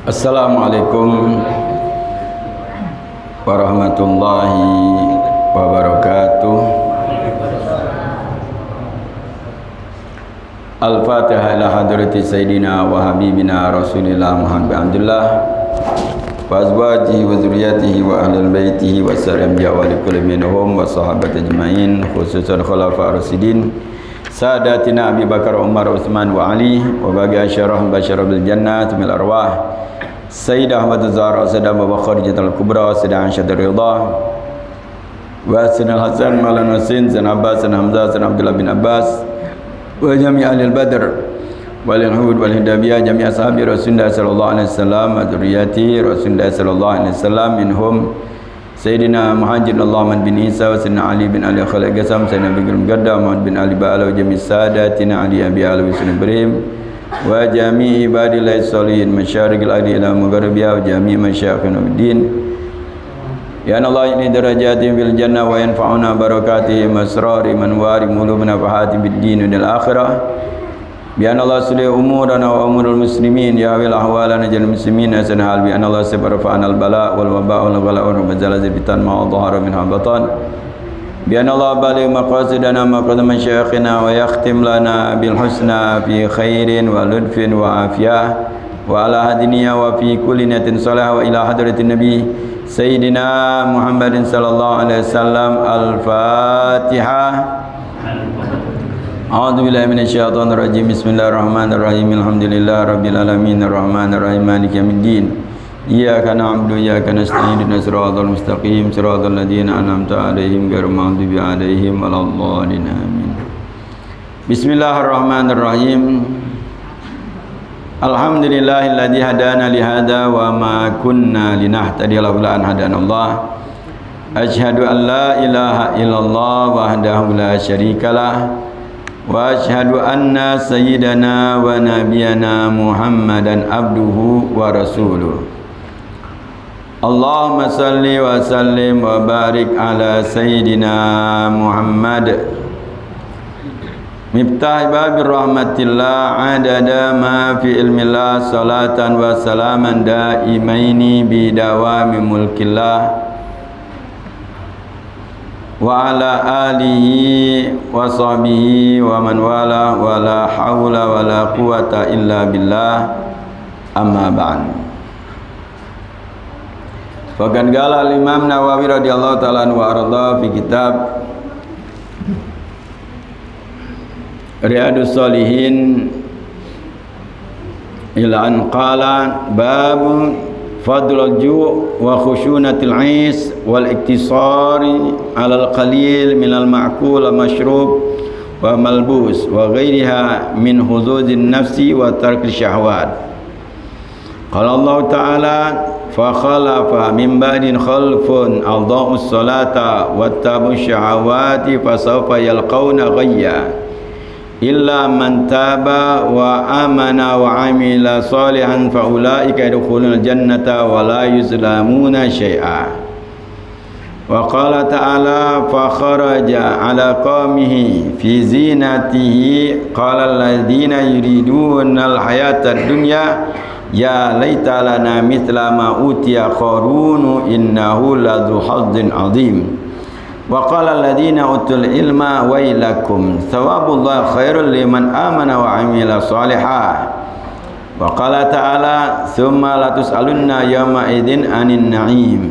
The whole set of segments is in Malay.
Assalamualaikum warahmatullahi wabarakatuh. Al-Fatihah ila hadrati Sayyidina wa Habibina Rasulillah Muhammad bin Abdullah wa azwajihi wa zuriyatihi wa ahlil baitihi wa salam ya wa likulli minhum wa sahabati ajma'in, khususan khulafa ar-rasyidin Sadatina Abi Bakar, Umar, Utsman wa Ali wa bagi asyarah basyara bil jannah min arwah Sayyidah Ahmad Zahra, Sayyidah Abu Bakar Jatul Kubra, Sayyidah Aisyah Ridha wa Sayyidina Hasan Maulana Husain, Sayyidina Abbas, Sayyidina Hamzah, Sayyidina Abdullah bin Abbas wa jami' ahli al-Badr wal Hud wal Hidabiyah, jami' ashabi Rasulullah sallallahu alaihi wasallam wa dzurriyyati Rasulullah sallallahu alaihi wasallam, minhum Sayyidina Muhajir Muhammad bin Isa wa Sayyidina Ali bin Ali Khalid Qasam, Sayyidina Bikul Mugadda Muhammad bin Ali Ba'ala wa jami' sadatina Ali Abi Alawi Sunan Ibrahim wa jami' ibadillahi sholihin masyariqil ardi ila magharibiha wa jami' masyayikhina biddin. Ya Allah ini darajatin fil jannah wa yanfa'una barakatihi masrari manwari mulubna fahati biddin wal akhirah. Bi anna Allah sulih umurana wa umurul muslimin ya wil ahwalana jal muslimin hasan hal bi anna Allah sabarfa'ana al bala wal waba wal ghala wa mazalazil bitan ma dhahara min habatan. Bi anna Allah baligh maqasidana maqad masyayikhina wa yakhtim lana bil husna fi khairin wa ludfin wa afiyah wa ala hadiniya wa fi kulli niyatin salah wa ila hadratin nabi Sayyidina Muhammadin sallallahu alaihi wasallam. Al-Fatihah. A'udzu billahi minasyaitonir rajim. Bismillahirrahmanirrahim. Alhamdulillahi rabbil alamin arrahmanir rahim maliki yaumiddin. Iyyaka na'budu wa iyyaka nasta'in ihdinas siratal mustaqim siratal ladzina an'amta 'alaihim ghairil maghdubi 'alaihim waladdallin. Amin. Bismillahirrahmanirrahim. Alhamdulillahilladzi hadana li hadza wa ma kunna linahtadiya laula an hadanallah. Asyhadu an la ilaha illallah wahdahu la syarikalah wa asyhadu anna sayyidana wa nabiyana Muhammadan abduhu wa rasuluh. Allahumma salli wa sallim wa barik ala sayyidina Muhammad miftah babir rahmatillah adada ma fi ilmillah salatan wa salaman daimaini bi dawami mulkillah wa ala alihi wa sahbihi wa man wala wa la hawla wa la quwata illa billah, amma ba'd. Faqad qala al-Imam Nawawi radhiyallahu ta'ala anhu wa arda fi kitab Riyadus Shalihin ila an qala bab fadlul ju' wa khushunatil 'is wal iktisari 'alal qalil minal ma'kul wa mashrub wa malbus wa ghairiha min huzuzin nafsi wa tarkil syahwat. Qala Allah ta'ala fa khalafa min ba'din khalfun adha'us salata wattabu'us syahawati fasawfa yalqawna ghayya illa man taba wa amana wa amila salihan fa ulaika yadkhulunal jannata wa la yuzlamuna syai'a. Wa qala ta'ala fa kharaja ala qaumihi fi zinatihi qala alladziina yuriduna al-hayata ad-dunya ya laita lana mithla ma utiya qarun innahu ladzu hazzin 'adzim. Wa qala alladziina utul ilma wailakum thawabullahi khairul liman amana wa amila shalihan. Wa qala ta'ala tsumma latus'alunna yawma idzin 'anin na'im.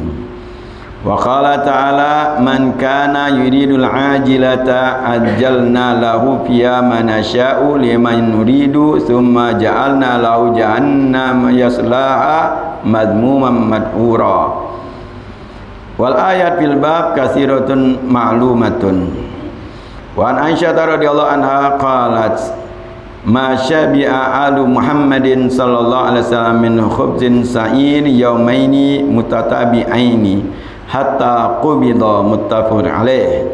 Wa qala ta'ala man kana yuridul 'ajilata ajjalna lahu fiha ma nasha'u liman nuridu tsumma ja'alna lahu jahannama yaslaha madmuman madhura. Wal ayat fil bab katsiratun ma'lumatun. Wa an Aisyah radhiyallahu anha qalat ma syabi'a alu Muhammadin sallallahu alaihi wasallam min khubzin sa'ir yaumaini mutatabi'aini hatta qubida, muttafaqun alaih.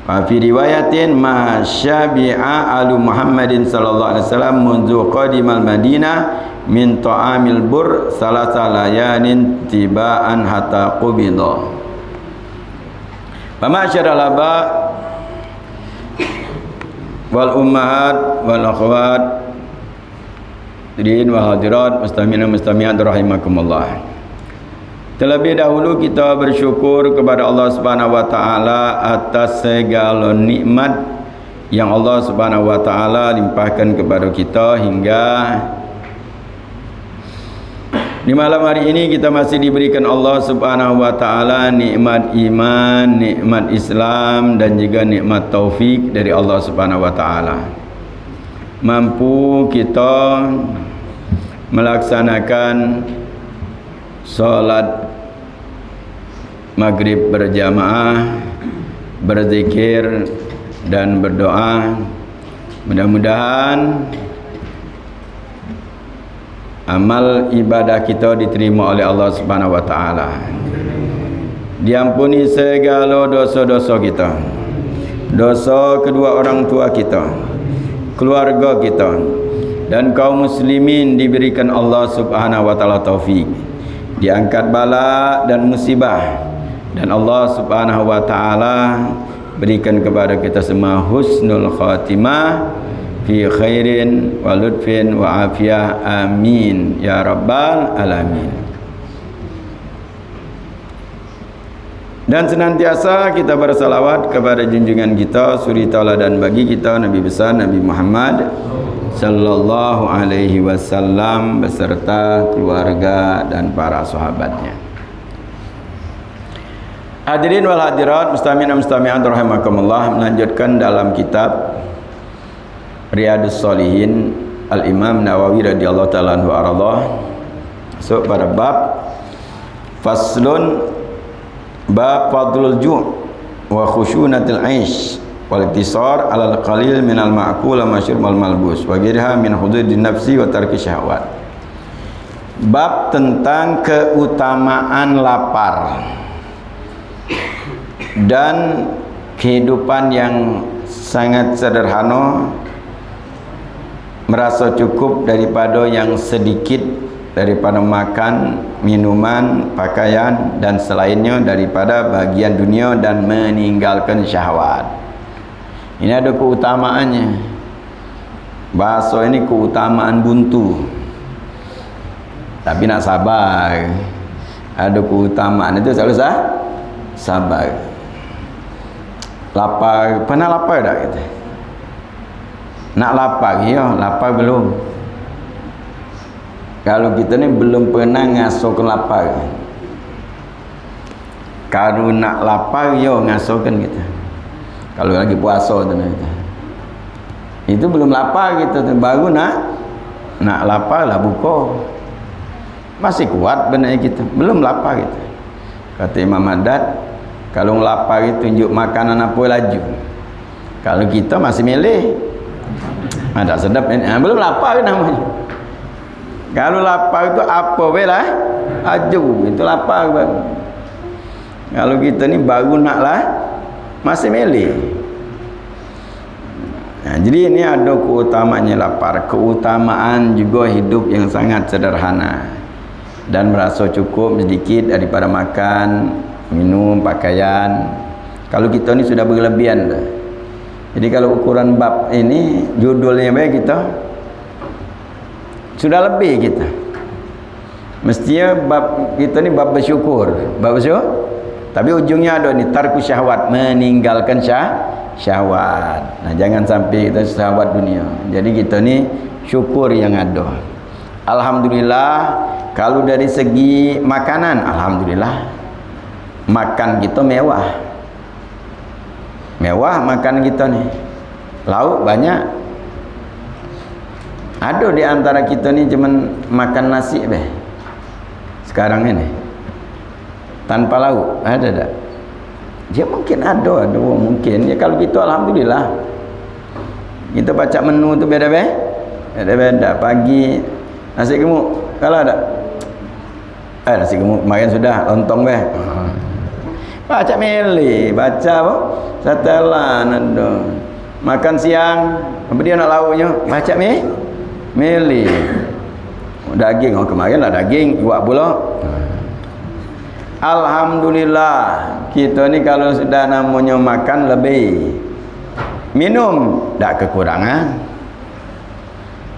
Wa fi riwayatin ma syabi'a alu Muhammadin sallallahu alaihi wasallam munzu qadimal Madinah min ta'amil bur salasa layanin tibaan hatta qubida. Wa ma'syarul aba wal ummahat wal akhwat hadirin wal hadirat, mustami'in mustami'at rahimakumullah. Terlebih dahulu kita bersyukur kepada Allah Subhanahu wa taala atas segala nikmat yang Allah Subhanahu wa taala limpahkan kepada kita hingga di malam hari ini kita masih diberikan Allah Subhanahu wa taala nikmat iman, nikmat Islam dan juga nikmat taufik dari Allah Subhanahu wa taala. Mampu kita melaksanakan salat maghrib berjamaah, berzikir dan berdoa. Mudah-mudahan amal ibadah kita diterima oleh Allah Subhanahu wa taala. Diampuni segala dosa-dosa kita, dosa kedua orang tua kita, keluarga kita, dan kaum muslimin diberikan Allah Subhanahu wa taala taufik, diangkat bala dan musibah, dan Allah Subhanahu wa taala berikan kepada kita semua husnul khatimah fi khairin wa lutfin wa afiyah, amin ya rabbal alamin. Dan senantiasa kita bersalawat kepada junjungan kita, suri tauladan bagi kita, Nabi besar Nabi Muhammad sallallahu alaihi wasallam beserta keluarga dan para sahabatnya. Hadirin wal hadirat, mustami'in mustami'at rahimakumullah, melanjutkan dalam kitab Riyadhus Shalihin Al-Imam Nawawi radhiyallahu ta'ala anhu arallah. So pada bab faslun, bab fadlul ju' wa khushunatil 'aish wal iktisar 'alal qalil minal ma'kul wa mashrub wal malbus wa ghayriha min hududin nafsi wa tarki syahwat. Bab tentang keutamaan lapar dan kehidupan yang sangat sederhana, merasa cukup daripada yang sedikit, daripada makan, minuman, pakaian dan selainnya daripada bagian dunia, dan meninggalkan syahwat. Ini ada keutamaannya. Bahasa ini keutamaan buntu, tapi nak sabar. Ada keutamaan itu selalu sabar. Lapar, pernah lapar tak kita? Nak lapar, ya, lapar belum. Kalau kita ni belum pernah ngasuhkan lapar. Kalau nak lapar, ya, ngasuhkan kita. Kalau lagi puasa tu kita. Itu belum lapar kita tu, baru nak lapar lah buka. Masih kuat benar kita, belum lapar kita. Kata Imam Haddad, kalau lapar itu tunjuk makanan apa laju. Kalau kita masih milih, ada sedap ini, belum lapar namanya. Kalau lapar itu apa lah, aju itu lapar baru. Kalau kita ni baru nak lah, masih milih. Nah, jadi ini ada keutamaannya lapar, keutamaan juga hidup yang sangat sederhana dan merasa cukup sedikit daripada makan, minum, pakaian. Kalau kita ni sudah berlebihan dah. Jadi kalau ukuran bab ini judulnya baik, kita sudah lebih kita. Mestinya bab kita ni bab bersyukur, bab bersyukur. Tapi ujungnya ada ni tarku syahwat, meninggalkan syahwat. Nah, jangan sampai kita syahwat dunia. Jadi kita ni syukur yang ada. Alhamdulillah, kalau dari segi makanan, alhamdulillah. Makan kita mewah. Mewah makan kita ni, lauk banyak. Ada di antara kita ni cuman makan nasi beh sekarang ini tanpa lauk, ada tak? Ya mungkin ada mungkin. Ya kalau kita alhamdulillah, kita baca menu tu beda-beda. Pagi nasi gemuk, kalau ada nasi gemuk kemarin sudah, lontong beh. Baca meli, baca apa? Setelan ada. Makan siang, apa dia nak lauknya? Baca meli. Daging, kemarin lah daging, buat pula. Alhamdulillah, kita ni kalau sudah namanya makan lebih. Minum tak kekurangan.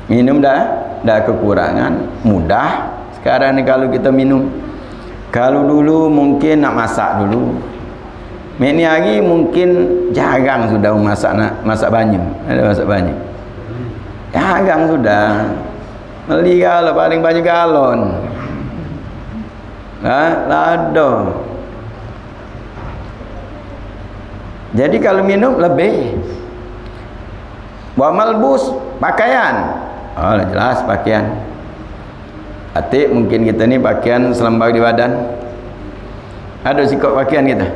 Minum dah dah kekurangan, mudah sekarang ni kalau kita minum. Kalau dulu mungkin nak masak dulu, ni hari mungkin jarang sudah masak banyu. Ada masak banyu, jarang sudah. Beli galon, paling banyak galon. Lado. Jadi kalau minum lebih. Wa malbus, pakaian. Oh, jelas pakaian. Atik mungkin kita ni pakaian selembab di badan. Ada sikap pakaian kita.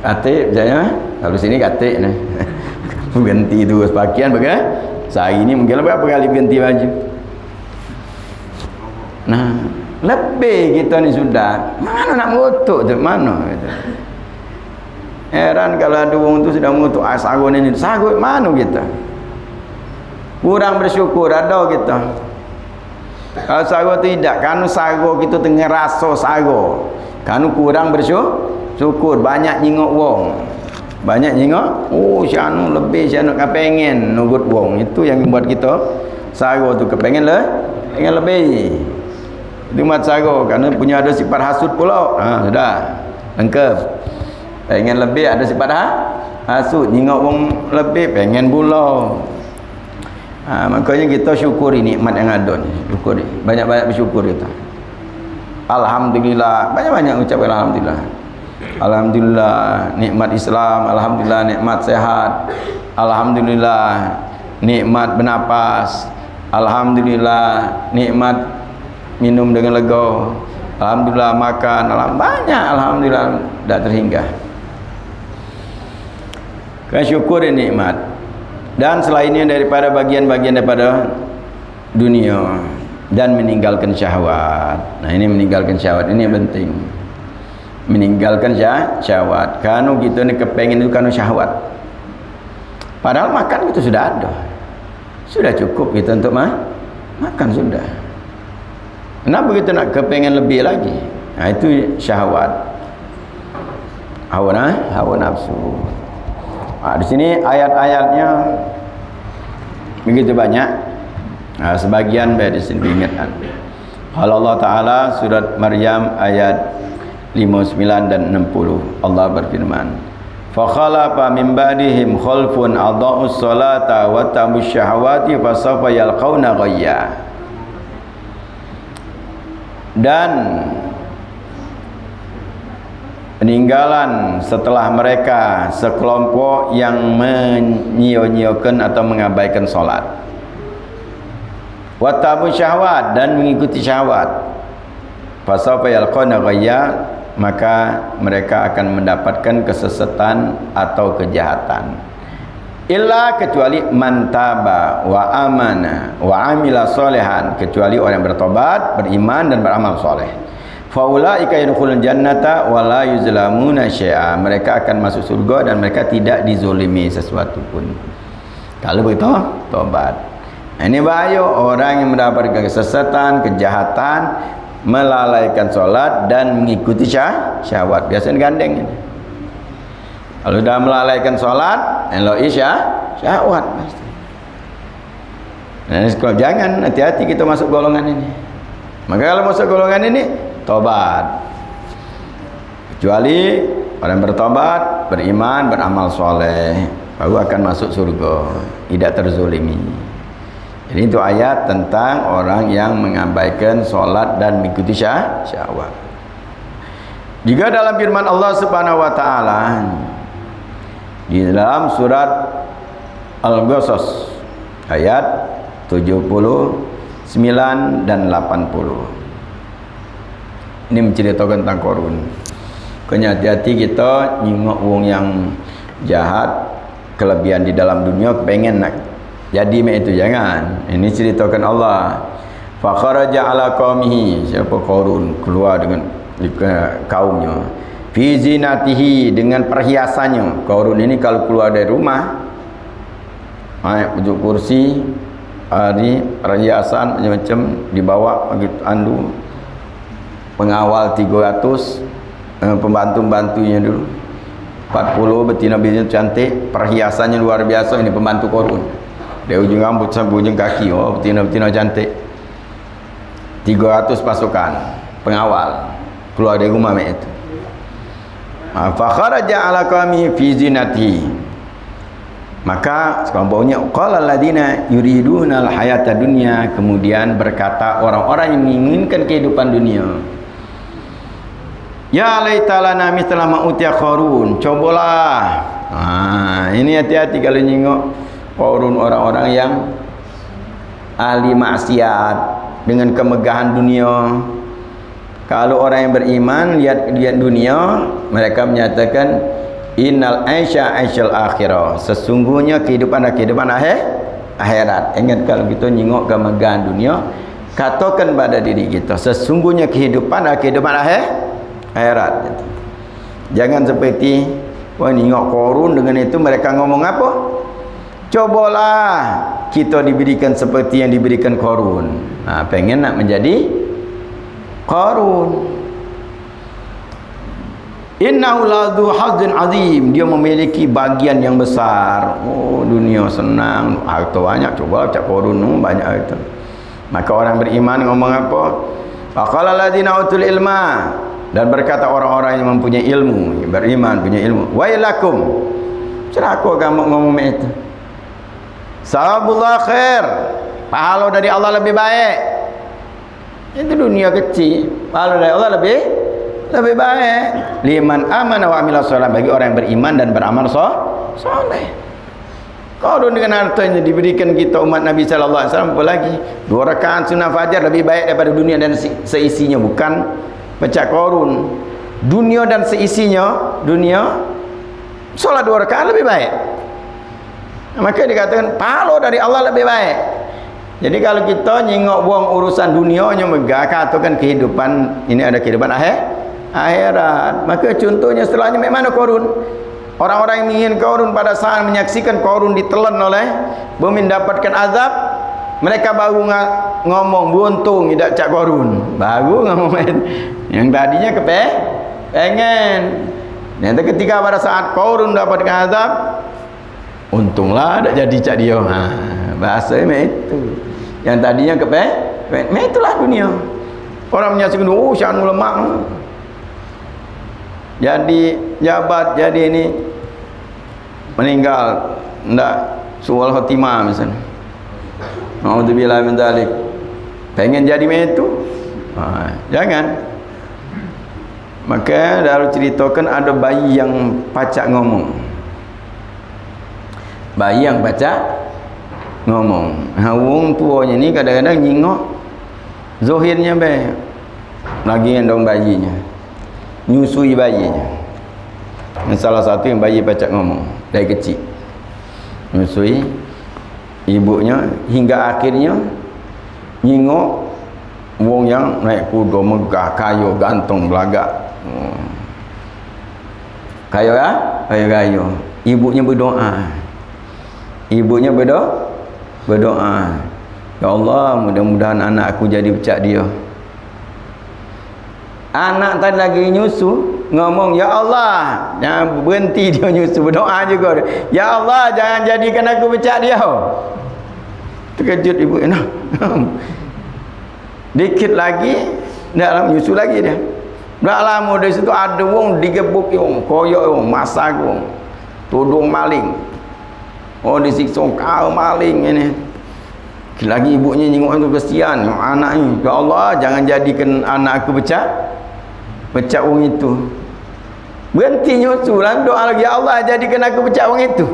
Atik misalnya, kalau sini atik ni. Ganti terus pakaian bagaimana? Sehari ni mungkin berapa kali ganti baju. Nah, lebih kita ni sudah. Mana nak mengutuk tu? Mana? Gitu. Heran kalau ada orang tu sudah mengutuk sarung ni. Sarung mana kita? Kurang bersyukur ada kita. Kalau sarung tidak, kan sarung kita tengah rasa sarung. Kan kurang bersyukur. Banyak nyingok wong. Banyak nyingok, oh syanu lebih, syanu kepengen nugut wong. Itu yang buat kita sarung tu kepengen pengen lebih. Itu mat sarung kerana punya ada sifat hasud pula. Sudah lengkap. Pengen lebih ada sifat hasud, nyingok wong lebih pengen pula. Makanya kita syukuri nikmat yang ada ni. Syukuri. Banyak-banyak bersyukur kita. Alhamdulillah, banyak-banyak ucapkan alhamdulillah. Alhamdulillah nikmat Islam, alhamdulillah nikmat sehat, alhamdulillah nikmat bernapas, alhamdulillah nikmat minum dengan lega, alhamdulillah makan, banyak alhamdulillah dah terhingga. Kan syukur nikmat. Dan selainnya daripada bagian-bagian daripada dunia dan meninggalkan syahwat. Nah, ini meninggalkan syahwat ini penting. Meninggalkan syahwat. Kanu kita ni kepengen itu kanu syahwat. Padahal makan itu sudah ada. Sudah cukup kita untuk makan sudah. Kenapa kita nak kepengen lebih lagi? Nah, itu syahwat. Hawa nafsu. Di sini ayat-ayatnya begitu banyak. Sebagian baik di sini diingatkan. Kalau Allah Taala surat Maryam ayat 59 dan 60 Allah berfirman, fa khalafa min ba'dihim khalfun adaa'us salata wa tabush syahawati fasawfa yalqauna ghayya. Dan peninggalan setelah mereka sekelompok yang menyia-nyiakan atau mengabaikan solat, wa tabush syahwat, dan mengikuti syahwat, fasawfa yalqauna ghayya, maka mereka akan mendapatkan kesesatan atau kejahatan. Illa, kecuali man taba wa amana wa amila solehan, kecuali orang yang bertobat, beriman dan beramal soleh. Faulaika yadkhulul jannata wa la yuzlamuna syai'a, mereka akan masuk surga dan mereka tidak dizolimi sesuatu pun. Kalau begitu tobat. Ini bahaya orang yang mendapatkan kesesatan, kejahatan, melalaikan solat dan mengikuti syahwat. Biasanya gandeng ini. Kalau dah melalaikan solat, elok syahwat pasti. Nah, jangan, hati-hati kita masuk golongan ini. Maka kalau masuk golongan ini, tobat. Kecuali orang bertobat, beriman, beramal soleh, baru akan masuk surga, tidak terzolimi. Jadi itu ayat tentang orang yang mengabaikan solat dan mengikuti syahwat. Juga dalam firman Allah Subhanahu wa taala di dalam surat Al-Qasas ayat 79 dan 80. Ini menceritakan tentang Qarun. Kena hati-hati kita nyingok wong yang jahat, kelebihan di dalam dunia, kepengen nak jadi mak itu, jangan. Ini ceritakan Allah. Fa kharaja ala qaumihi, siapa Qarun keluar dengan kaumnya. Fi zinatihi, dengan perhiasannya. Qarun ini kalau keluar dari rumah, duduk kursi, perhiasan macam-macam dibawa bagi andu, pengawal 300, pembantu-bantunya dulu 40, betina-betina cantik, perhiasannya luar biasa. Ini pembantu Qarun. Dari ujung rambut sampai ujung kaki. Oh, betina-betina cantik. 300 pasukan pengawal keluar dari rumah mak itu. Fa kharaja ala qami fi zinati. Maka sekelompoknya qala alladziina yuriduna al-hayata dunya, kemudian berkata orang-orang yang menginginkan kehidupan dunia, ya laita lana mithla ma utiya Qarun. Cobalah. Ini hati-hati kalau nyengok Qarun, orang-orang yang ahli maksiat dengan kemegahan dunia. Kalau orang yang beriman lihat dunia, mereka menyatakan innal aisha aisyal akhirah, sesungguhnya kehidupan akhirat. Ingat kalau kita nyengok kemegahan dunia, katakan pada diri kita sesungguhnya kehidupan akhirat. Jangan seperti nyengok Qarun, dengan itu mereka ngomong apa? Cobalah kita diberikan seperti yang diberikan Qarun. Pengen nak menjadi Qarun. Innahu ladzu hazzin azim, dia memiliki bagian yang besar. Oh, dunia senang, harta banyak. Coba cak Qarun banyak itu. Maka orang beriman ngomong apa? Faqala alladzina utul ilma, dan berkata orang-orang yang mempunyai ilmu, yang beriman punya ilmu, wailakum, celaka kamu ngomong itu. Sawabullah khair, pahala dari Allah lebih baik. Itu dunia kecil, pahala dari Allah lebih baik. Liman amana wa amila sholih, bagi orang yang beriman dan beramal soleh. Qarun dengan hartanya diberikan kita umat Nabi sallallahu alaihi wasallam, apa lagi? 2 rakaat sunah fajar lebih baik daripada dunia dan seisinya. Bukan pecah Qarun, dunia dan seisinya. Dunia solat 2 rakaat lebih baik. Maka dikatakan pahala dari Allah lebih baik. Jadi kalau kita nyengok buang urusan dunianya megah, katakan kehidupan ini ada kehidupan akhirat. Maka contohnya setelahnya memang mana Qarun? Orang-orang yang ingin Qarun pada saat menyaksikan Qarun ditelan oleh bumi mendapatkan azab, mereka baru ngomong buntung tidak cak Qarun. Baru ngomong yang tadinya pengen. Nanti ketika pada saat Qarun dapatkan azab, untunglah tak jadi cak dia. Bahasa itu. Yang tadinya itulah dunia. Orang menyaksikan, oh syanu lemak, jadi jabat, jadi ini meninggal ndak sual khotimah misalnya. Naudzubillah min dzalik. Pengen jadi itu. Jangan. Maka dalam ceritakan ada bayi yang pacak ngomong. Bayi yang pacak ngomong. Wong tuanya ni kadang-kadang nyingok zahirnya lagi gendong bayinya, nyusui bayinya. Salah satu yang bayi pacak ngomong dari kecil, nyusui ibunya hingga akhirnya nyingok wong yang naik kuda megah, kaya, ganteng, belagak. Kaya. Ibunya berdoa. Berdoa, ya Allah, mudah-mudahan anak aku jadi becak dia. Anak tadi lagi nyusu ngomong, ya Allah, jangan berhenti dia nyusu, berdoa juga, ya Allah, jangan jadikan aku becak dia. Terkejut ibu. Dikit lagi dalam nyusu lagi dia. Tak lama dari situ ada wong digebuk wong, koyok wong, masak wong, tudung maling. Oh, disiksa kau maling ini. Lagi ibunya nyengok itu kesian anaknya. Ya Allah, jangan jadikan anak aku becak wong itu. Berhenti nyusu, lalu doa lagi, ya Allah, jadikan aku becak wong itu.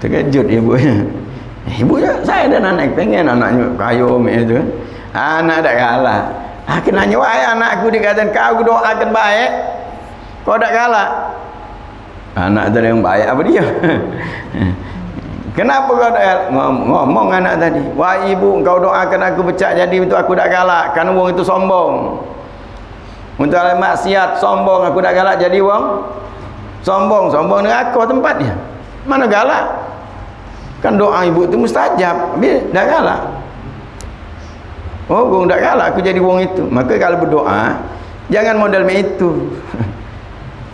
Terkejut ibunya. Ibunya, saya dan anak pengen anaknya kayu itu. Anak tak kalah. Kenanya wahai anakku, dikatakan kau doakan baik, kau tak kalah. Anak tadi yang baik apa dia? Kenapa kau tak ngomong anak tadi? Wah ibu, kau doakan aku becak jadi itu aku tak galak. Karena wong itu sombong. Untuk alai maksiat sombong, aku tak galak jadi wong sombong. Sombong dengan aku tempatnya. Mana galak? Kan doa ibu itu mustajab. Dia tak galak. Oh, wong tak galak aku jadi wong itu. Maka kalau berdoa jangan model itu.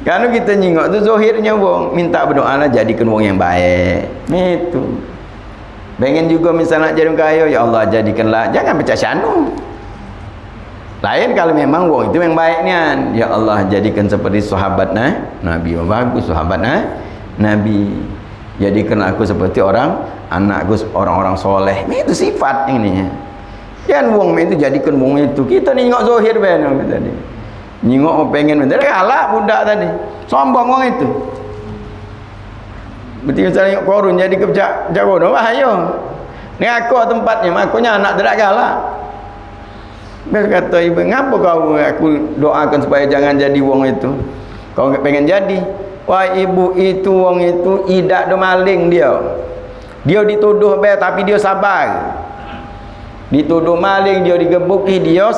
Kalau kita nyingok tu zahirnya wong minta berdoa lah jadikan wong yang baik. Itu. Pengen juga misalnya jadi kaya, ya Allah jadikanlah, jangan pecah syanu. Lain kalau memang wong itu yang baiknya, ya Allah jadikan seperti sahabat Nabi, bagus sahabat Nabi. Jadikan aku seperti anakku orang-orang soleh. Itu sifat ini. Jangan wong itu jadikan wong itu. Kita ni tengok zahir benar tadi. Nyingok pengen benar kalah budak tadi. Sombong wong itu. Berarti misalnya korun jadi jago no bahaya. Ni aku tempatnya, makanya anak tidak galak. Dia kata ibu, ngapa aku doakan supaya jangan jadi wong itu? Kau pengen jadi? Wah ibu itu wong itu idak do maling dia. Dia dituduh tapi dia sabar. Dituduh maling, dia digebuki, dia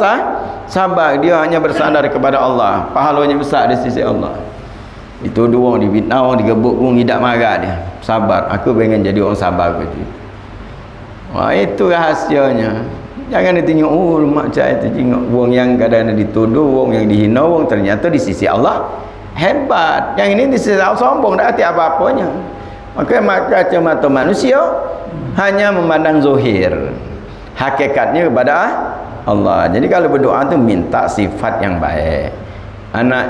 sabar. Dia hanya bersandar kepada Allah. Pahalanya besar di sisi Allah. Dituduh wong, difitnah wong, digebuk wong, tidak marah dia. Sabar. Aku pengen jadi orang sabar begitu. Wah itu rahasianya. Jangan ditengok macam itu tengok wong yang kadang dituduh, wong yang dihina, wong ternyata di sisi Allah hebat. Yang ini di sisi Allah sombong, tak arti apa-apanya. Maka mata manusia hanya memandang zahir. Hakikatnya kepada Allah. Jadi kalau berdoa itu minta sifat yang baik.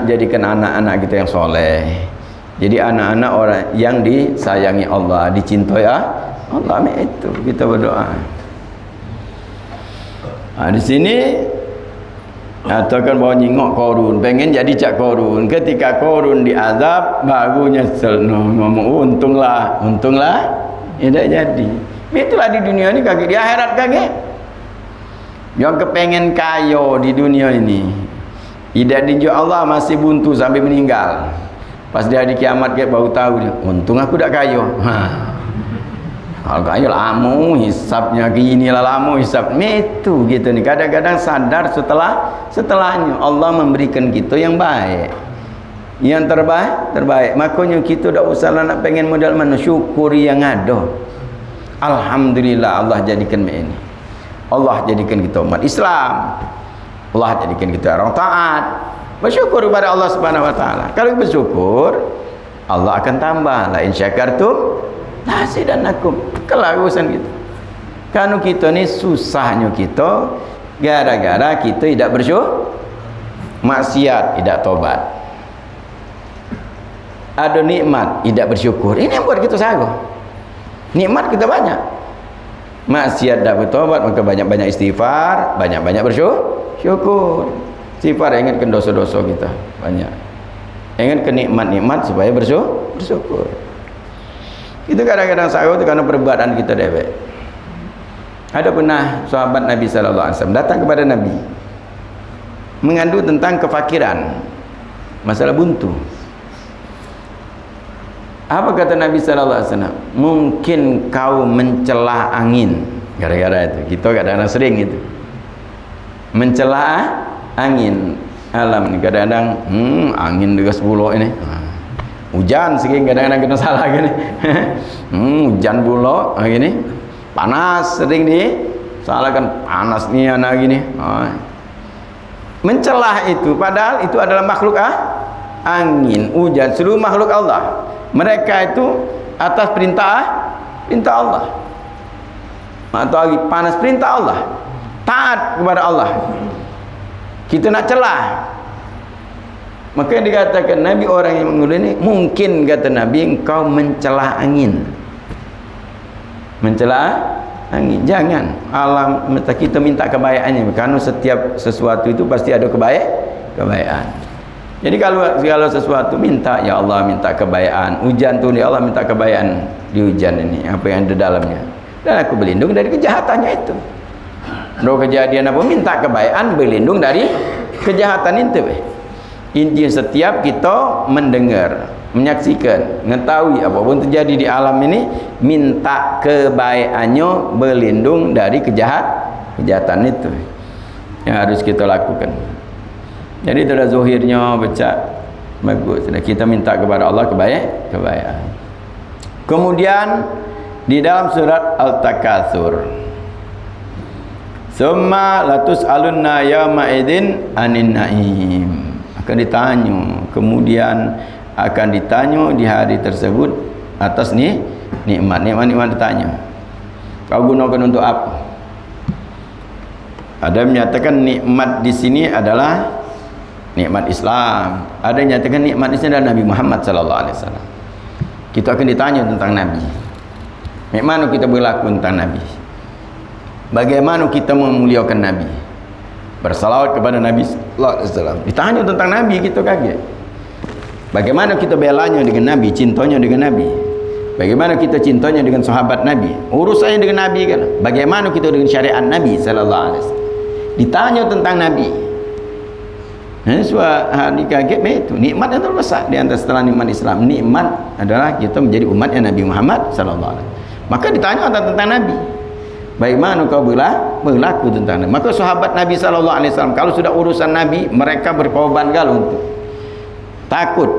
Jadikan anak-anak kita yang soleh. Jadi anak-anak orang yang disayangi Allah, dicintai Allah. Itu kita berdoa. Di sini katakan bahawa nyingok Korun, pengen jadi cak Korun. Ketika Korun diazab baru nyesel, ngomong untunglah tidak jadi. Itulah di dunia ini kaget, di akhirat kaget. Yang kepengen kaya di dunia ini, tidak dinjuk Allah masih buntu sampai meninggal. Pas dia di kiamat dia baru tahu dia, untung aku tak kaya. Kalau kaya lama hisapnya gini lah, lama hisap itu gitu nih. Kadang-kadang sadar setelahnya Allah memberikan kita yang baik, yang terbaik. Makanya kita tak usah nak pengen modal mana, syukuri yang ada. Alhamdulillah Allah jadikan ini. Allah jadikan kita umat Islam. Allah jadikan kita orang taat. Bersyukur kepada Allah Subhanahu wa taala. Kalau bersyukur, Allah akan tambah. La in syakartum lazidannakum. Kelagusan kita. Karena kita ni susahnya kita gara-gara kita tidak bersyukur, maksiat tidak tobat. Ada nikmat tidak bersyukur. Ini yang buat kita salah. Nikmat kita banyak, maksiat tidak bertobat, maka banyak-banyak istighfar, banyak-banyak bersyukur. Istighfar, ingatkan dosa-dosa kita banyak. Ingatkan nikmat-nikmat supaya bersyukur. Itu kadang-kadang salah itu karena perbuatan kita dewek. Ada pernah sahabat Nabi sallallahu alaihi wasallam datang kepada Nabi mengadu tentang kefakiran, masalah buntu. Apa kata Nabi sallallahu alaihi wasallam? Mungkin kau mencelah angin. Gara-gara itu kita kadang-kadang sering itu mencelah angin. Alam ni kadang-kadang angin deras pula ini. Hujan sering kadang-kadang kena salah gini. Hujan pula gini. Panas sering disalahkan, panas ni anak gini. Mencelah itu padahal itu adalah makhluk angin, hujan, seluruh makhluk Allah. Mereka itu atas perintah Allah. Matahari panas perintah Allah. Taat kepada Allah. Kita nak celah. Maka dikatakan Nabi orang yang mengulis ini, mungkin kata Nabi engkau mencelah angin. Mencelah angin. Jangan. Alam kita minta kebaikannya. Karena setiap sesuatu itu pasti ada kebaikan. Jadi kalau segala sesuatu minta, ya Allah minta kebaikan. Hujan tu ya Allah minta kebaikan di hujan ini, apa yang ada dalamnya. Dan aku berlindung dari kejahatannya itu. Kalau kejadian apa minta kebaikan, berlindung dari kejahatan itu. Intinya setiap kita mendengar, menyaksikan, mengetahui apapun terjadi di alam ini, minta kebaikannya, berlindung dari kejahatan itu yang harus kita lakukan. Jadi itu dah zahirnya becak bagus. Kita minta kepada Allah kebaikan. Kemudian di dalam surat Al-Takatsur, summa latus'alunna yawma idzin anin na'im, akan ditanya, kemudian akan ditanya di hari tersebut atas nikmat ditanya. Kau gunakan untuk apa? Ada menyatakan nikmat di sini adalah nikmat Islam. Ada yang menyatakan nikmat di sini adalah Nabi Muhammad sallallahu alaihi wasallam. Kita akan ditanya tentang Nabi. Bagaimana kita berlaku tentang Nabi? Bagaimana kita memuliakan Nabi? Bersalawat kepada Nabi sallallahu alaihi wasallam. Ditanya tentang Nabi, kita kaget. Bagaimana kita belanya dengan Nabi, cintanya dengan Nabi? Bagaimana kita cintanya dengan sahabat Nabi? Urusannya dengan Nabi kan? Bagaimana kita dengan syariat Nabi sallallahu alaihi wasallam? Ditanya tentang Nabi. Nah, suatu hari kaget itu nikmat yang terbesar di antara setelah nikmat Islam. Nikmat adalah kita menjadi umatnya Nabi Muhammad sallallahu alaihi wasallam. Maka ditanya tentang Nabi. Bagaimana kau berlaku tentang Nabi? Maka sahabat Nabi sallallahu alaihi wasallam kalau sudah urusan Nabi, mereka berkorban galau untuk takut.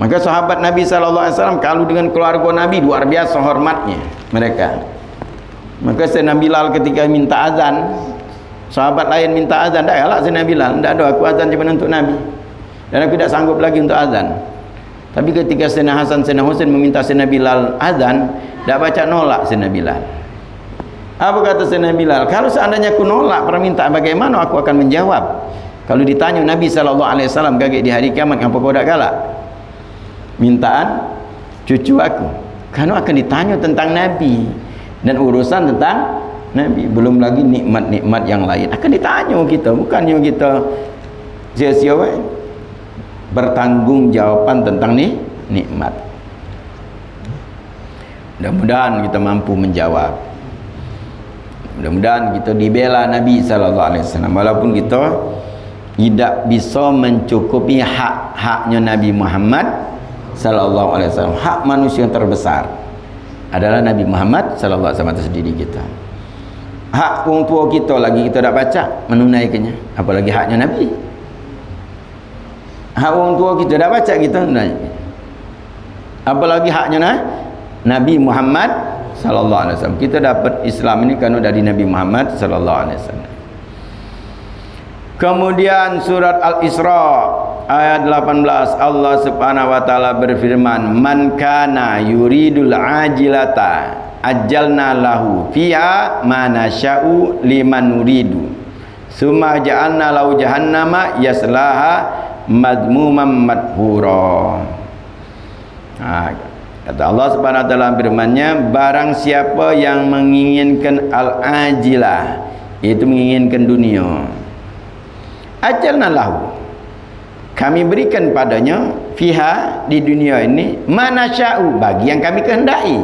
Maka sahabat Nabi sallallahu alaihi wasallam kalau dengan keluarga Nabi luar biasa hormatnya mereka. Maka Sayyidina Bilal ketika minta azan, sahabat lain minta azan, dah elak Sayyidina Bilal, tak ada, aku azan cuma untuk Nabi. Dan aku tidak sanggup lagi untuk azan. Tapi ketika Sayyidina Hasan, Sayyidina Husain meminta Sayyidina Bilal azan, tak baca nolak Sayyidina Bilal. Apa kata Sayyidina Bilal? Kalau seandainya aku nolak permintaan, bagaimana aku akan menjawab? Kalau ditanya Nabi SAW kaget di hari kiamat, apa kau tak galak? Mintaan cucu aku. Karena akan ditanya tentang Nabi dan urusan tentang Nabi. Belum lagi nikmat-nikmat yang lain akan ditanya kita. Bukannya kita sia-sia bertanggung jawaban tentang nikmat. Mudah-mudahan kita mampu menjawab. Mudah-mudahan kita dibela Nabi SAW, walaupun kita tidak bisa mencukupi hak-haknya Nabi Muhammad SAW. Hak manusia yang terbesar adalah Nabi Muhammad SAW atas diri kita. Hak orang tua kita lagi kita tak baca menunaikannya, apalagi haknya Nabi. Hak orang tua kita tak baca kita menunaikannya, apalagi haknya Nabi Muhammad sallallahu alaihi wasallam. Kita dapat Islam ini karena dari Nabi Muhammad sallallahu alaihi wasallam. Kemudian surat Al-Isra ayat 18, Allah Subhanahu wa taala berfirman, "Man kana yuridul ajilata ajjalna lahu fiha ma nasya'u liman nuridu. Summa ja'alna lahu jahannama yaslaha madmuman madhura." Kata Allah Subhanahu wa taala firman-Nya, barang siapa yang menginginkan al-ajilah, yaitu menginginkan dunia, ajalna lahu, kami berikan padanya fiha, di dunia ini, mana sya'u, bagi yang kami kehendaki,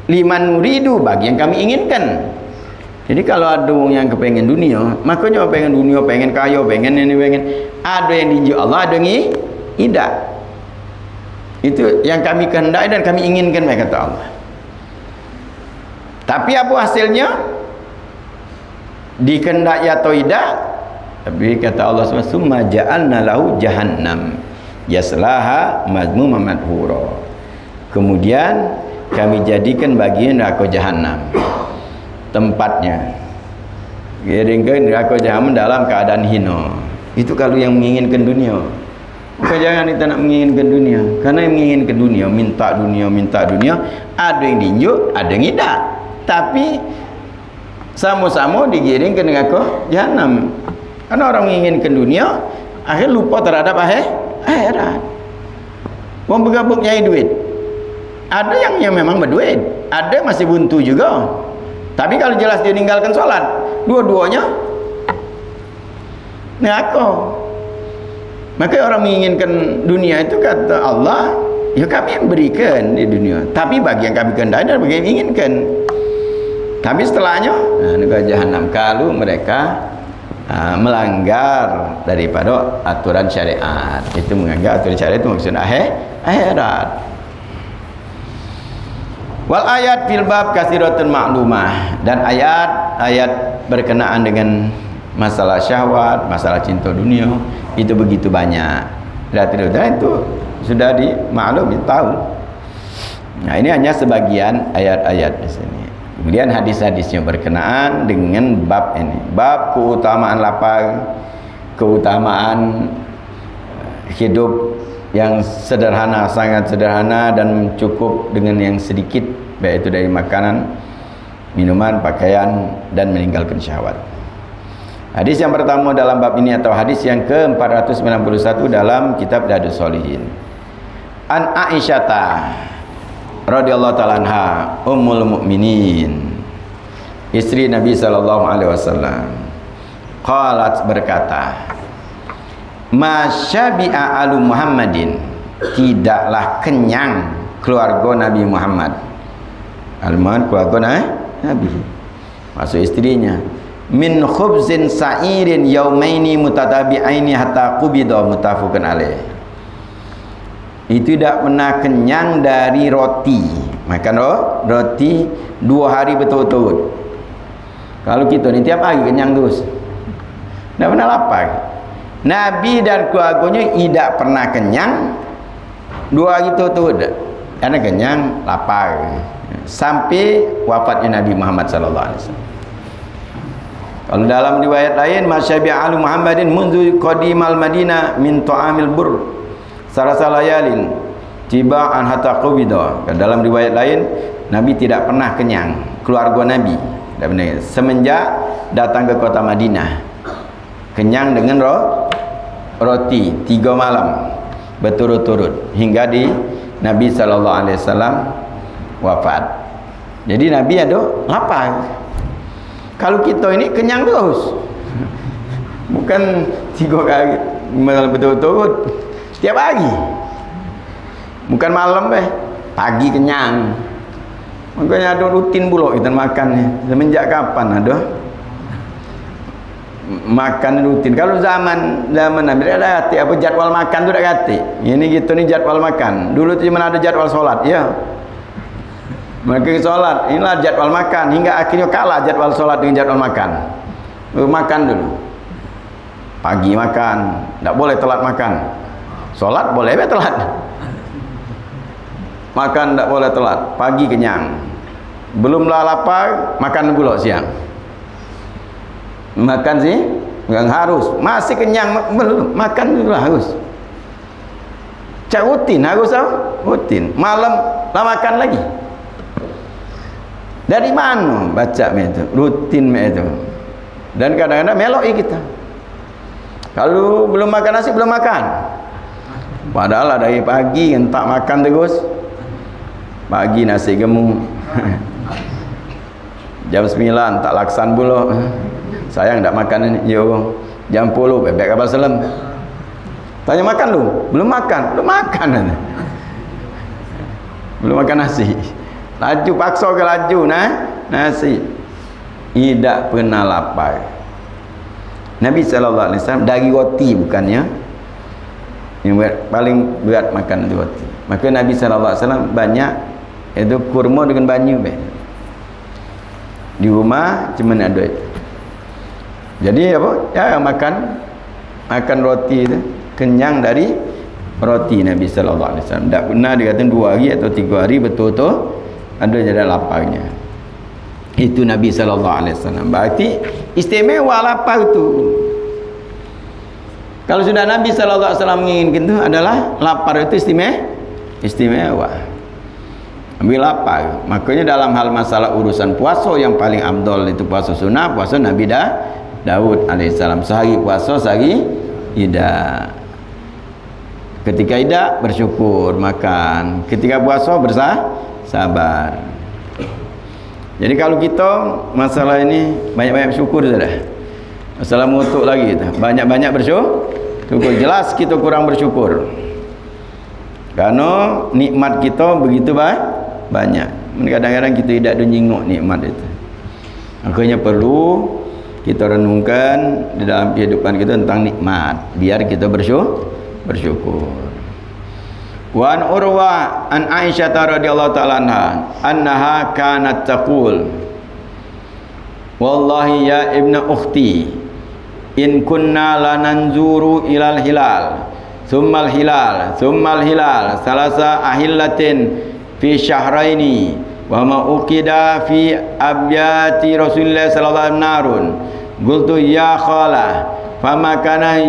liman nuridu, bagi yang kami inginkan. Jadi kalau ada orang yang kepengen dunia, makanya pengen dunia, pengen kaya, pengen ini, pengen, ada yang diinjak Allah, ada yang tidak. Itu yang kami kehendaki dan kami inginkan, kata Allah. Tapi apa hasilnya? Dikehendaki atau tidak? Tapi kata Allah SWT, "Summa ja'alna lahu jahannam yaslaha madmuman madhura." Kemudian kami jadikan bagian neraka jahanam tempatnya. Kirimkan neraka jahanam dalam keadaan hina. Itu kalau yang menginginkan dunia. Maka jangan kita nak menginginkan dunia. Karena yang menginginkan dunia, minta dunia, ada yang diinjuk, ada yang tidak. Tapi sama-sama digiring ke neraka jahanam. Karena orang menginginkan dunia, akhir lupa terhadap akhirat. Orang bergabung nyai duit. Ada yang memang berduit, ada masih buntu juga. Tapi kalau jelas dia meninggalkan sholat, dua-duanya neraka. Maka orang menginginkan dunia itu, kata Allah, ya kami yang berikan di dunia, tapi bagi yang kami kehendaki dan bagi yang inginkan. Tapi setelahnya neraka jahanam kalau mereka melanggar daripada aturan syariat. Itu menganggap aturan syariat itu maksud akhirat. Wal ayat fil bab katsiratun ma'lumah, dan ayat berkenaan dengan masalah syahwat, masalah cinta dunia itu begitu banyak. Dan itu sudah dimaklumi, tahu. Nah, ini hanya sebagian ayat-ayat di sini. Kemudian hadis-hadisnya berkenaan dengan bab ini. Bab keutamaan lapar, keutamaan hidup yang sederhana, sangat sederhana dan cukup dengan yang sedikit, baik itu dari makanan minuman, pakaian, dan meninggalkan syahwat. Hadis yang pertama dalam bab ini atau hadis yang ke-491 dalam kitab Riyadhus Shalihin. An Aisyata radhiyallahu ta'ala anha, ummul mukminin, istri Nabi sallallahu alaihi wasallam, qalat, berkata, masyabi'a alu Muhammadin, tidaklah kenyang keluarga Nabi Muhammad. Al-Muhammad keluarga Nabi, maksud istrinya, min khubzin sa'irin yaumaini mutatabi'aini hatta qubida, muttafaqun alaih. Itu tidak pernah kenyang dari roti, makan roti 2 hari betul-betul. Kalau kita ni tiap hari kenyang terus, tidak pernah lapar. Nabi dan keluarganya tidak pernah kenyang 2 hari betul-betul, karena kenyang lapar sampai wafatnya Nabi Muhammad sallallahu alaihi wasallam. Kalau dalam riwayat lain, masyabi'a alu Muhammadin mundu qadimal Madinah min ta'amil bur sarasa layalin tiba'an hatta qubida. Dalam riwayat lain, Nabi tidak pernah kenyang, keluarga Nabi tidak pernah, semenjak datang ke kota Madinah, kenyang dengan roti 3 malam berturut-turut hingga di Nabi sallallahu alaihi wasallam wafat. Jadi Nabi ada lapar. Kalau kita ini kenyang terus, bukan 3 kali betul-betul tiap hari, bukan malam pagi kenyang. Makanya ada rutin pula kita makannya. Semenjak kapan ada makan rutin? Kalau zaman Nabi ada hati apa jadwal makan tu dak hati. Ini gitu ni jadwal makan. Dulu tu cuma ada jadwal solat, ya. Mereka solat, inilah jadwal makan, hingga akhirnya kalah jadwal solat dengan jadwal makan. Makan dulu, pagi makan, tak boleh telat makan. Solat boleh telat, makan tak boleh telat. Pagi kenyang, belumlah lapar, makan pula siang. Makan sih yang harus, masih kenyang belum, makan dulu harus. Cak rutin harus rutin. Malam lah makan lagi. Dari mana baca itu, rutin itu. Dan kadang-kadang meloi kita. Kalau belum makan nasi, belum makan. Padahal dari pagi entak makan terus. Pagi nasi gemuk. Jam 9 tak laksan pula. Sayang tak makan ini. Yo, jam 10 bebek kapal selam. Tanya makan lu? Belum makan. Belum makan. Belum makan nasi. Laju paksa ke laju nasi. Tidak pernah lapar. Nabi sallallahu alaihi wasallam dari roti bukannya. Yang paling berat makan itu roti. Maka Nabi sallallahu alaihi wasallam banyak itu kurma dengan banyu di rumah cuma ada itu. Jadi apa? Ya makan roti itu, kenyang dari roti Nabi sallallahu alaihi wasallam. Tak pernah dikatakan 2 hari atau 3 hari betul-betul ada jadi laparnya. Itu Nabi sallallahu alaihi wasallam. Berarti istimewa lapar itu. Kalau sudah Nabi sallallahu alaihi wasallam menginginkan itu adalah lapar itu istimewa. Ambil lapar. Makanya dalam hal masalah urusan puasa yang paling afdal itu puasa sunnah, puasa Nabi Daud alaihissalam. Sehari puasa, sehari tidak. Ketika tidak bersyukur makan, ketika puasa sabar. Jadi kalau kita masalah ini banyak-banyak bersyukur sudah. Masalah mutuk lagi kita. Banyak-banyak bersyukur. Jelas kita kurang bersyukur. Karena nikmat kita begitu banyak. Kadang-kadang kita tidak menyingok nikmat itu. Makanya perlu kita renungkan di dalam kehidupan kita tentang nikmat, biar kita bersyukur. Wa an Urwa an Aisyah radhiyallahu ta'ala annaha kanat taqul, wallahi ya ibna ukhti, in kunna lananzuru ilal hilal thummal hilal thummal hilal salasa ahillatin fi syahraini wa ma uqida fi abyati Rasulullah sallallahu alaihi wasallam narun qultu ya khala fama kana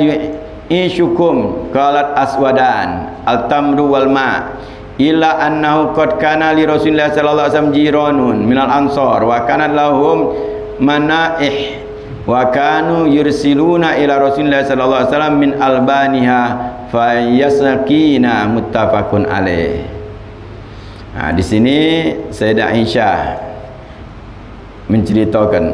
ishukum qalat aswadan al-tamru wal ma illa annahu qad kana li Rasulillah sallallahu alaihi wasallam jiranun minal ansar wa kana lahum manaih wa kanu yursiluna ila Rasulillah sallallahu alaihi wasallam min albaniha fayasqina muttafaqun alaih. Di sini Sayyidah Aisyah menceritakan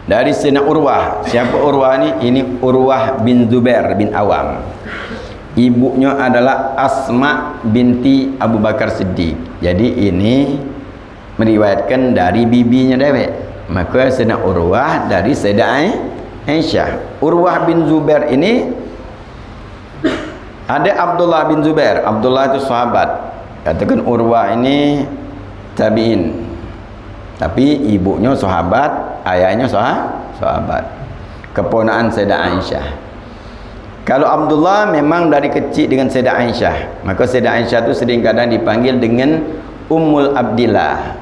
dari Sayyidina Urwah. Siapa Urwah ni? Ini Urwah bin Zubair bin Awam. Ibunya adalah Asma binti Abu Bakar Siddiq. Jadi ini meriwayatkan dari bibinya dewek. Maka Sayyidina Urwah dari Sayyidah Aisyah. Urwah bin Zubair ini ada Abdullah bin Zubair. Abdullah itu sahabat. Katakan Urwah ini tabi'in. Tapi ibunya sahabat, ayahnya sahabat. Keponakan Sayyidah Aisyah. Kalau Abdullah memang dari kecil dengan Sayyidah Aisyah. Maka Sayyidah Aisyah itu sering kadang dipanggil dengan Ummul Abdillah.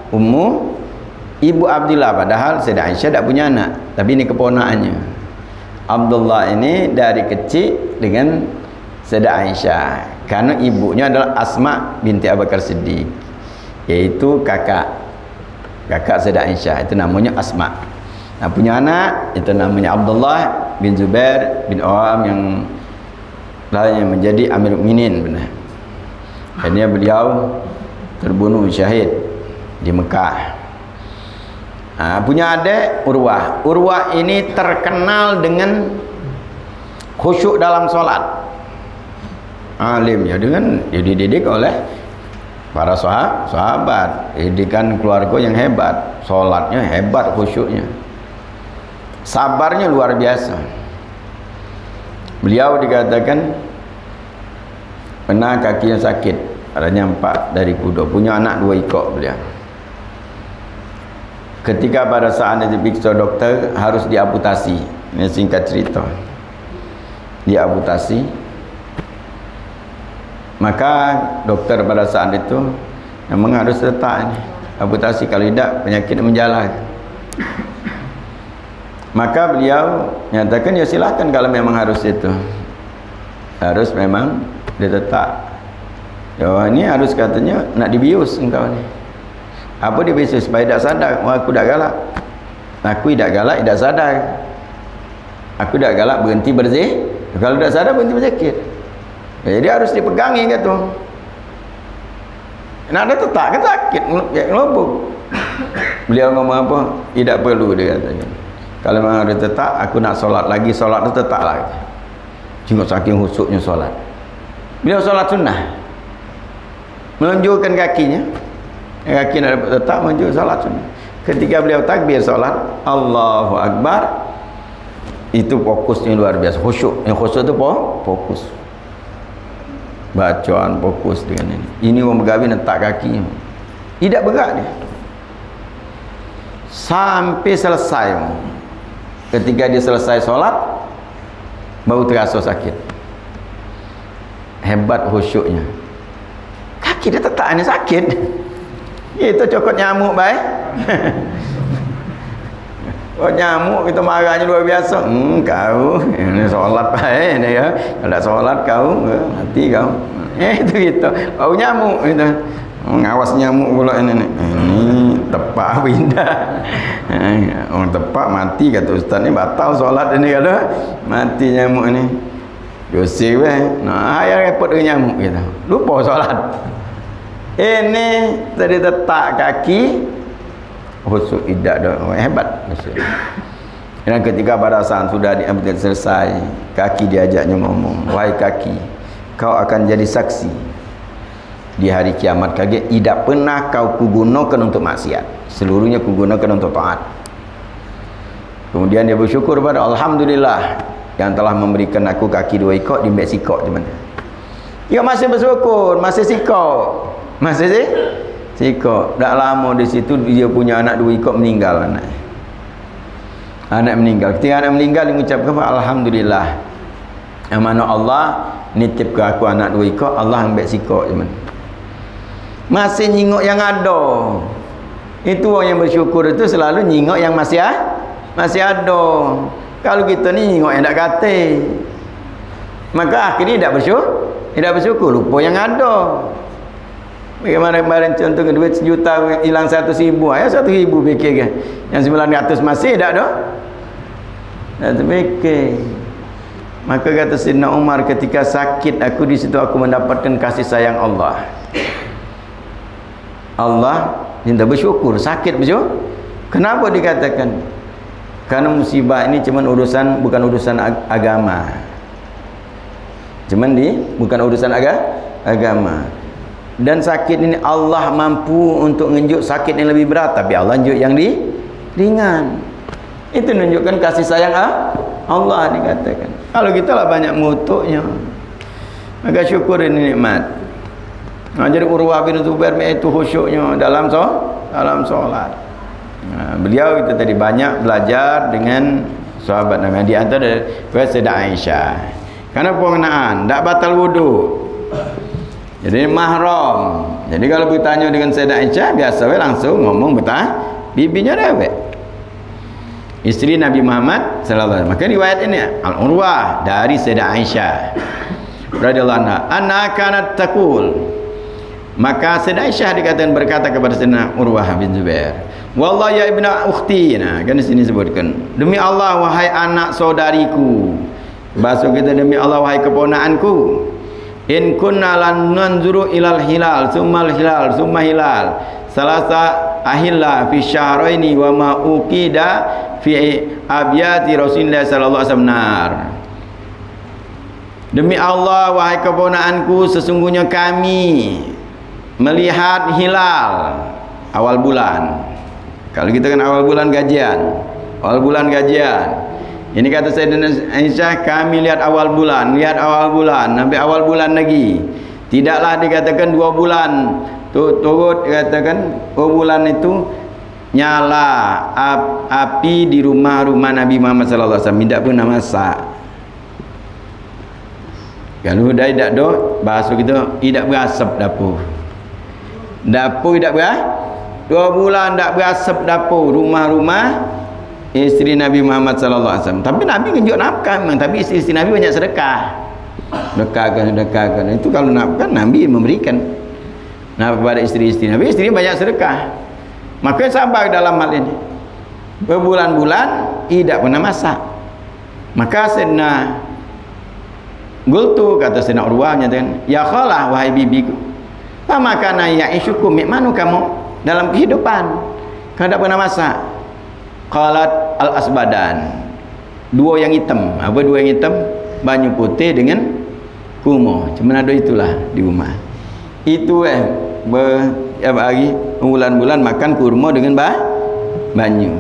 Ibu Abdillah, padahal Sayyidah Aisyah tak punya anak, tapi ini keponakannya. Abdullah ini dari kecil dengan Sayyidah Aisyah, karena ibunya adalah Asma binti Abu Bakar Siddiq, yaitu kakak Sayyidah Aisyah, itu namanya Asma. Nah, punya anak itu namanya Abdullah bin Zubair bin Awam yang lainnya menjadi Amir Mukminin benar. Akhirnya beliau terbunuh syahid di Mekah. Punya adik Urwah. Urwah ini terkenal dengan khusyuk dalam solat. Alim ya, dengan dididik oleh para sahabat, didikan keluarga yang hebat, solatnya hebat, khusyuknya, sabarnya luar biasa. Beliau dikatakan pernah kakinya sakit, adanya 4 dari kuda, punya anak 2 ekor beliau. Ketika pada saat itu diperiksa dokter harus diamputasi. Ini singkat cerita, diamputasi. Maka dokter pada saat itu memang harus letak ini amputasi, kalau tidak penyakit menjalar. Maka beliau nyatakan ya silakan, kalau memang harus itu, harus memang diletak. Ya ini harus katanya nak dibius engkau ni. Apa dibius? Supaya tak sadar. Aku tak galak. Aku tidak galak, tidak sadar. Aku tak galak, berhenti berzih. Kalau tak sadar berhenti berzikir. Jadi harus dipegangi gitu. Nak ada tetak kan sakit, ngelobok. Beliau ngomong apa? Tidak perlu, dia kata. Kalau memang ada tetak, aku nak solat lagi, solat tu tetak lagi. Tengok saking khusyuknya solat. Beliau solat sunnah, menunjukkan kakinya. Kaki nak dapat tetak, menunjuk solat sunnah. Ketika beliau takbir solat, Allahu Akbar, itu fokusnya luar biasa, khusyuk. Yang khusyuk itu fokus. Bacaan fokus dengan ini. Ini orang bergawin letak kakinya. Tidak bergerak dia. Sampai selesai. Ketika dia selesai solat, baru terasa sakit. Hebat khusyuknya. Kaki dia tetap ni sakit. Itu cokot nyamuk baik. Oh nyamuk kita marahnya luar biasa. Kau ini solat baik ni ya. Kalau tak solat kau mati kau. Itu gitu. Bau nyamuk itu. Ngawas nyamuk pula ini. Ini tepak pindah. Orang tepak mati kata ustaz ni, batal solat ini kata. Mati nyamuk ni. Dosa weh. Nah, ayah repot dengan nyamuk gitu. Lupa solat. Ini tadi letak kaki khusyuk, tidak ada hebat. Dan ketika pada saat sudah diambil selesai, kaki diajaknya ngomong, wahai kaki, kau akan jadi saksi di hari kiamat. Kaget, tidak pernah kau kugunakan untuk maksiat, seluruhnya kugunakan untuk taat. Kemudian dia bersyukur pada Alhamdulillah yang telah memberikan aku kaki 2 ekor di Meksiko. Dia masih bersyukur, masih sikok, masih sikok. Tak lama di situ dia punya anak 2 ekor meninggal. Anak meninggal. Ketika anak meninggal dia mengucapkan Alhamdulillah, yang mana Allah nitip ke aku anak 2 ekor, Allah ambil sikok. Masih nyingok yang ada. Itu orang yang bersyukur itu selalu nyingok yang masih ada. Kalau kita ni nyingok yang tak kata, maka akhirnya tidak Tidak bersyukur, lupa yang ada. Bagaimana kemarin contoh duit 1 juta hilang 100.000, ya 1.000 fikir kan. Yang 900 masih tak ada. Tak terfikir. Maka kata Sayyidina Umar, ketika sakit aku di situ aku mendapatkan kasih sayang Allah. Allah minta bersyukur, sakit bersyukur. Kenapa dikatakan? Karena musibah ini bukan urusan agama. Bukan urusan agama. Dan sakit ini Allah mampu untuk menunjuk sakit yang lebih berat, tapi Allah tunjuk yang ringan. Itu menunjukkan kasih sayang Allah dikatakan. Kalau kita lah banyak mutuknya, maka syukur ini nikmat. Jadi Urwah bin Zubair itu khusyuknya dalam solat. Beliau itu tadi banyak belajar dengan sahabat Nabi. Di antara Sayyidah Aisyah. Karena pengenaan tak batal wudu. Jadi mahram. Jadi kalau bertanya dengan Sayyidah Aisyah, biasa langsung ngomong betah bibinya dewek. Isteri Nabi Muhammad sallallahu alaihi wasallam. Maka riwayat ini Al-Urwah dari Sayyidah Aisyah radhiyallahu anha kanat taqul. Maka Sayyidah Aisyah dikatakan berkata kepada Sayyidina Urwah bin Zubair, "Wallahi ya ibna ukhti." Nah, kan di sini sebutkan, "Demi Allah wahai anak saudariku." Bahasa kita, "Demi Allah wahai keponakanku. In kunna lan nanzuru ilal hilal summal hilal summa hilal salasa ahilla fi syahraini wa ma uqida fi abyati Rasulullah sallallahu alaihi wasallam nar." Demi Allah wahai keponakanku, sesungguhnya kami melihat hilal awal bulan. Kalau kita kan awal bulan gajian. Ini kata Sayyidina Aisyah, kami lihat awal bulan, sampai awal bulan lagi. Tidaklah dikatakan 2 bulan turut dikatakan bulan itu nyala api di rumah-rumah Nabi Muhammad sallallahu alaihi wasallam, tidak pernah masak. Kalau dah tidak do, bahasa kita tidak berasap dapur. Tidak berasap. 2 bulan tak berasap dapur rumah-rumah isteri Nabi Muhammad sallallahu alaihi wasallam. Tapi Nabi tunjuk nafkah memang, tapi isteri Nabi banyak sedekah. Sedekahkan. Itu kalau nafkah Nabi memberikan. Nah, kepada isteri-isteri Nabi, isteri banyak sedekah. Maka sabar dalam hal ini. Berbulan-bulan tidak pernah masak. Maka Sayyidina Gultu, kata Sayyidina Urwah nyatakan, "Ya khalah wahai bibiku, pamakana ya'ishukum, manu kamu dalam kehidupan kalau tak pernah masak?" Qalat al-asbadan, 2 yang hitam. Apa 2 yang hitam? Banyu putih dengan kurma. Cuma ada itulah di rumah. Itu hari bulan-bulan makan kurma dengan banyu.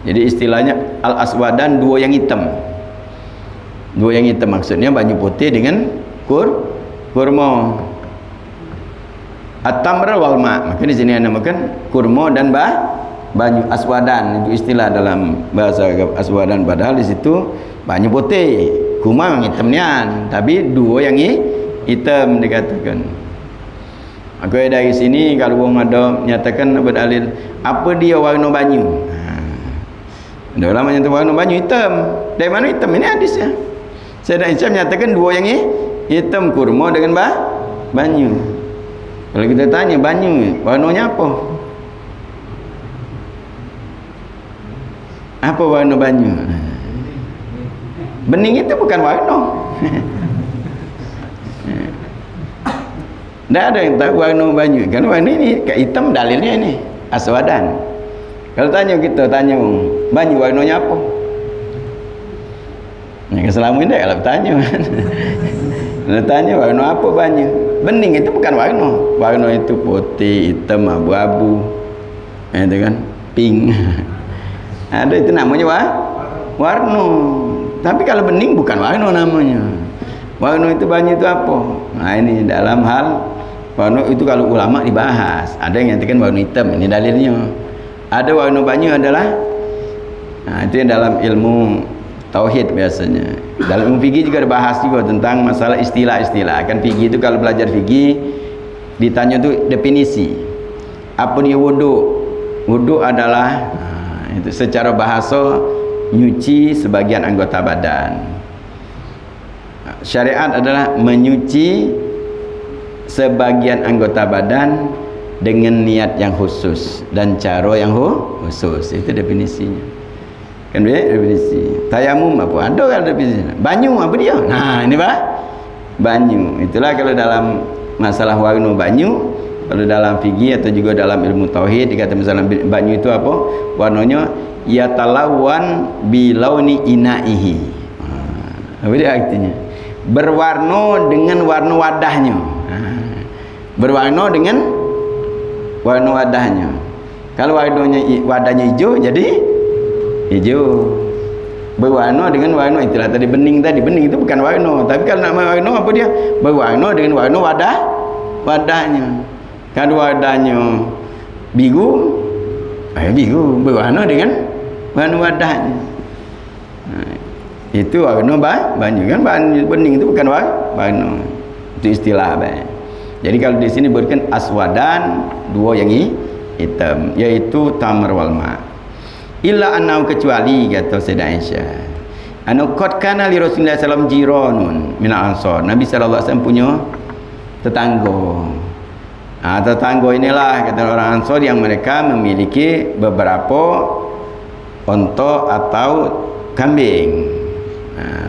Jadi istilahnya al-aswadan, 2 yang hitam. 2 yang hitam maksudnya banyu putih dengan kurma. At-tamr wal ma. Maka di sini dinamakan kurma dan banyu aswadan. Itu istilah dalam bahasa aswadan, padahal di situ banyu putih, kurma yang hitam nian, tapi 2 yang hitam dikatakan. Maka dari sini kalau orang ada nyatakan berdalil apa dia warna banyu. Ada ulama nyatakan warna banyu hitam. Dari mana hitam? Ini hadisnya. Saya Aisyah menyatakan 2 yang hitam, kurma dengan banyu. Kalau kita tanya banyu warnanya apa? Apa warna banyu? Bening itu bukan warna. Tak ada yang tahu warna banyu. Kan warna ini kat hitam, dalilnya ini aswadan. Kalau kita tanya banyu warnanya apa? Yang selama ini kalau tanya kalau tanya warna apa banyu? Bening itu bukan warna. Warna itu putih, hitam, abu-abu. Itu kan pink. Ada itu namanya warna. Tapi kalau bening bukan warna namanya. Warna itu banyu itu apa? Nah, ini dalam hal warna itu kalau ulama dibahas. Ada yang nyatakan warna hitam, ini dalilnya. Ada warna banyu adalah, nah, itu yang dalam ilmu tauhid biasanya. Dalam ilmu fikih juga dibahas juga tentang masalah istilah-istilah. Kan fikih itu kalau belajar fikih ditanya itu definisi. Apa dia wudu? Wudu adalah itu secara bahasa nyuci sebagian anggota badan. syariat adalah menyuci sebagian anggota badan dengan niat yang khusus dan cara yang khusus. Itu definisinya. Kan definisi. Tayamum apa? Ada kan definisi. Banyu apa dia? Nah, ini bah. Banyu. Itulah kalau dalam masalah warna banyu, kalau dalam fikih atau juga dalam ilmu tauhid dikata misalnya banyu itu apa? Warnanya yatalawan bilauni inaihi. Apa dia artinya? Berwarna dengan warna wadahnya. Berwarna dengan warna wadahnya. Kalau wadahnya hijau jadi hijau. Berwarna dengan warna, itulah tadi bening itu bukan warna, tapi kalau nak warna apa dia? Berwarna dengan warna wadahnya. Kalau wadahnya biru, biru berwarna dengan warna wadahnya. Itu warna banyu kan, banyu bening itu bukan warna. Itu istilah baik. Jadi kalau di sini berikan aswadan, dua yang hitam, yaitu tamar wal ma. Illa annau, kecuali kata Sayyidah Aisyah, anu qad kana li Rasulillah sallallahu alaihi wasallam jiranun min al-ansar. Nabi sallallahu alaihi wasallam punya tetangga. Tetangga inilah kata orang Ansar yang mereka memiliki beberapa unta atau kambing.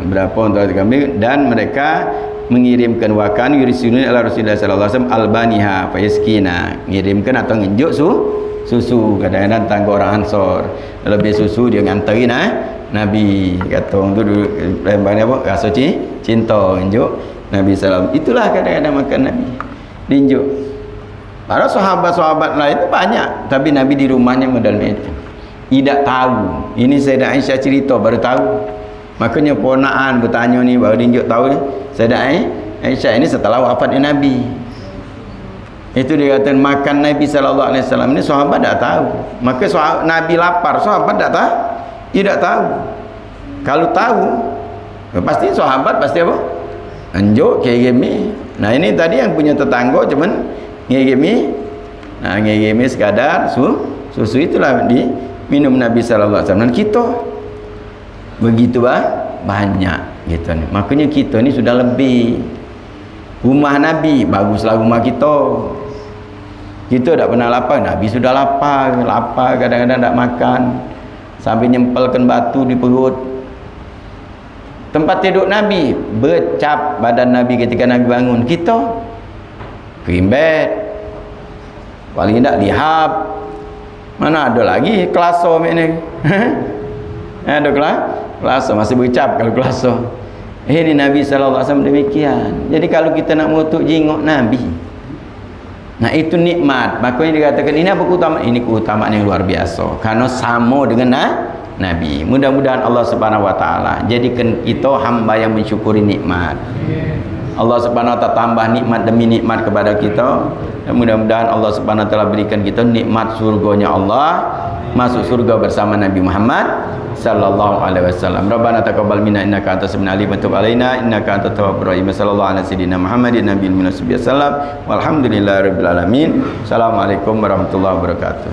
Berapa unta atau kambing, dan mereka mengirimkan wakan yurisunun ala Rasulullah sallallahu alaihi wasallam albaniha fayaskina, mengirimkan atau nginjuk susu. Kadang-kadang tangga orang Ansar lebih susu dia nganterin Nabi, kata orang tu lembangnya apa, rasa cinta nginjuk Nabi sallallahu. Itulah kadang-kadang makan Nabi diinjuk. Para sahabat-sahabat lain itu banyak, tapi Nabi di rumahnya modal itu tidak tahu. Ini Sayyidah Aisyah cerita baru tahu. Makanya ponaan bertanya ni baru diinjuk tahu. Sayyidah Aisyah ini setelah wafatnya Nabi. Itu dia kata makan Nabi sallallahu alaihi wasallam ini sahabat tak tahu. Maka Nabi lapar, sahabat tak tahu. Tidak tahu. Kalau tahu, pasti sahabat pasti apa? Anjuk ngegemi. Nah, ini tadi yang punya tetangga cuman ngegemi. Nah, ngegemi sekadar susu itulah di minum Nabi sallallahu alaihi wasallam. Dan kita begitu banyak gitu nih. Makanya kita ni sudah lebih. Rumah Nabi baguslah rumah kita. Kita tak pernah lapar, Nabi sudah lapar kadang-kadang tak makan sampai nyempelkan batu di perut. Tempat tidur Nabi bercap badan Nabi ketika Nabi bangun. Kita cream bed, paling tak lihap. Mana ada lagi kelaso ni. Ada kelaso masih bercap kalau kelaso. Ini Nabi sallallahu alaihi wasallam demikian. Jadi kalau kita nak mutuk jengok Nabi, nah itu nikmat. Makanya dikatakan ini apa keutamaan? Ini keutamaan yang luar biasa karena sama dengan Nabi. Mudah-mudahan Allah Subhanahu wa taala jadikan kita hamba yang mensyukuri nikmat. Allah Subhanahu wa taala tambah nikmat demi nikmat kepada kita. Dan mudah-mudahan Allah Subhanahu wa taala berikan kita nikmat surganya Allah, masuk surga bersama Nabi Muhammad sallallahu alaihi wasallam. Rabbana taqabbal minna innaka antas samiul alim wa tub alaina innaka antat tawwabur rahim. Sallallahu alaihi sayyidina Muhammadin nabiyil munazzib sallam walhamdulillahirabbil alamin. Assalamualaikum warahmatullahi wabarakatuh.